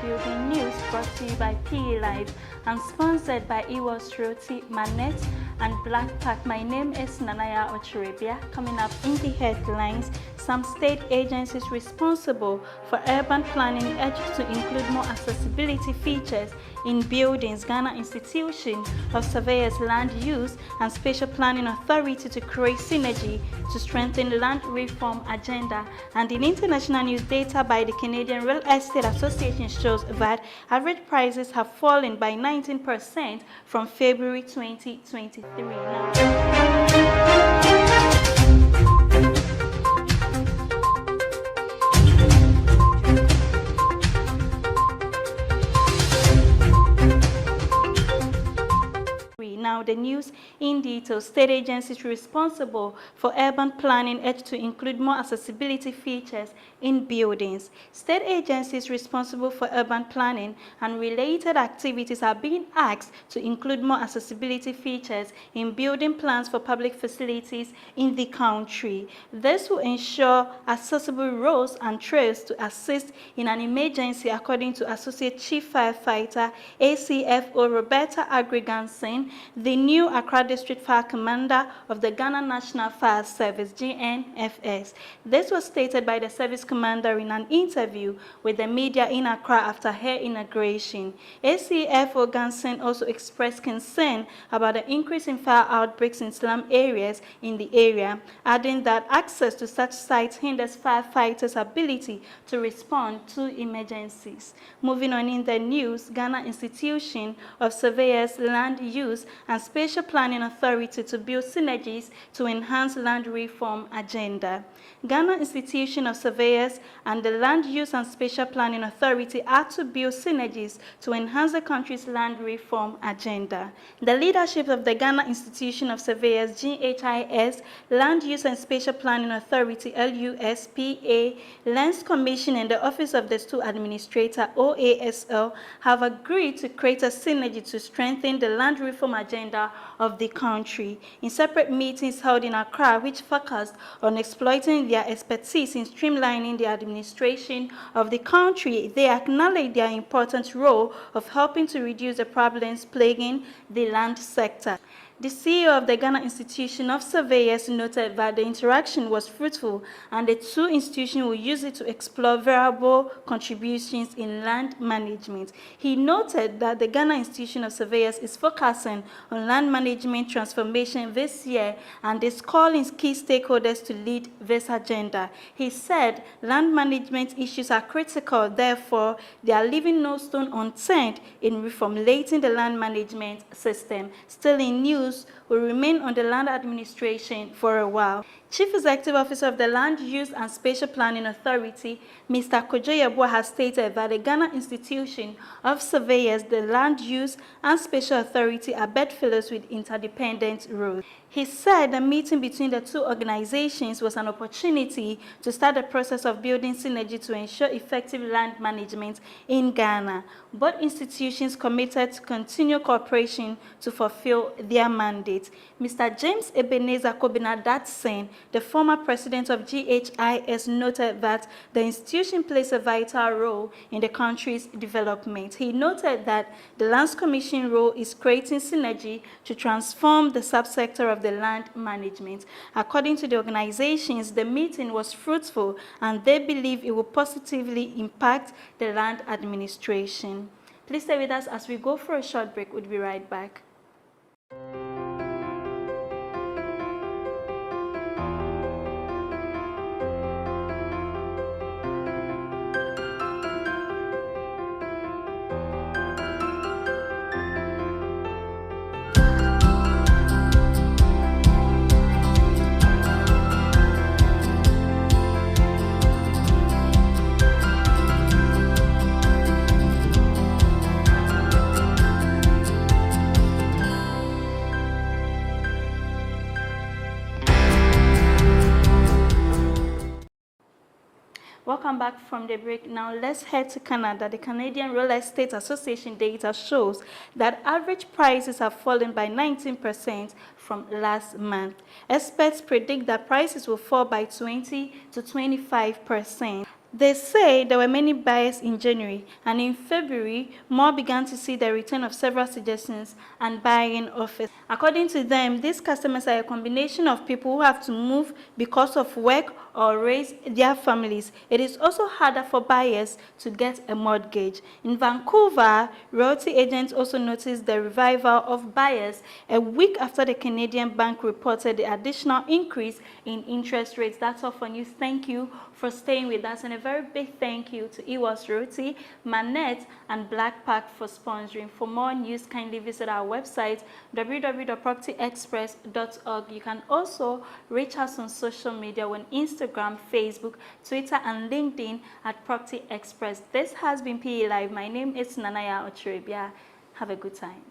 Building News, brought to you by PE Live and sponsored by Iwas Roti, Manet and Black Pack. My name is Nanaya Ochurebia. Coming up in the headlines, some state agencies responsible for urban planning urged to include more accessibility features in buildings. Ghana Institution of Surveyors Land Use and Spatial Planning Authority to create synergy to strengthen land reform agenda. And in international news, data by the Canadian Real Estate Association shows that average prices have fallen by 19% from February 2023. Now the news in detail. State agencies responsible for urban planning urge to include more accessibility features in buildings. State agencies responsible for urban planning and related activities are being asked to include more accessibility features in building plans for public facilities in the country. This will ensure accessible roads and trails to assist in an emergency, according to Associate Chief Firefighter ACFO Roberta Agriganson, the new Accra District Fire Commander of the Ghana National Fire Service, GNFS. This was stated by the service commander in an interview with the media in Accra after her inauguration. ACFO Ganson also expressed concern about the increase in fire outbreaks in slum areas in the area, adding that access to such sites hinders firefighters' ability to respond to emergencies. Moving on in the news, Ghana Institution of Surveyors Land Use and Spatial Planning Authority to build synergies to enhance land reform agenda. Ghana Institution of Surveyors and the Land Use and Spatial Planning Authority are to build synergies to enhance the country's land reform agenda. The leadership of the Ghana Institution of Surveyors, GHIS, Land Use and Spatial Planning Authority, LUSPA, Lands Commission, and the Office of the Stool Administrator, OASL, have agreed to create a synergy to strengthen the land reform agenda of the country. In separate meetings held in Accra, which focused on exploiting their expertise in streamlining the administration of the country, they acknowledged their important role of helping to reduce the problems plaguing the land sector. The CEO of the Ghana Institution of Surveyors noted that the interaction was fruitful and the two institutions will use it to explore variable contributions in land management. He noted that the Ghana Institution of Surveyors is focusing on land management transformation this year and is calling key stakeholders to lead this agenda. He said land management issues are critical, therefore they are leaving no stone unturned in reformulating the land management system. Still in news, will remain on the land administration for a while. Chief Executive Officer of the Land Use and Spatial Planning Authority, Mr. Kojo Yeboah, has stated that the Ghana Institution of Surveyors, the Land Use and Spatial Authority are bedfellows with interdependent roles. He said the meeting between the two organizations was an opportunity to start the process of building synergy to ensure effective land management in Ghana. Both institutions committed to continue cooperation to fulfill their mandate. Mr. James Ebenezer Kobina-Datsen, the former president of GHIS, noted that the institution plays a vital role in the country's development. He noted that the Lands Commission role is creating synergy to transform the subsector of the land management. According to the organizations, the meeting was fruitful and they believe it will positively impact the land administration. Please stay with us as we go for a short break. We'll be right back. Welcome back from the break. Now let's head to Canada. The Canadian Real Estate Association data shows that average prices have fallen by 19% from last month. Experts predict that prices will fall by 20 to 25%. They say there were many buyers in January, and in February, more began to see the return of several suggestions and buying offers. According to them, these customers are a combination of people who have to move because of work or raise their families. It is also harder for buyers to get a mortgage. In Vancouver, realty agents also noticed the revival of buyers a week after the Canadian bank reported the additional increase in interest rates. That's all for news. Thank you for staying with us, and a very big thank you to Ewas Realty, Manette, and Black Park for sponsoring. For more news, kindly visit our website www.propertyexpress.org. You can also reach us on social media on Instagram, Facebook, Twitter, and LinkedIn at Property Express. This has been PE Live. My name is Nanaya Ochirebia. Have a good time.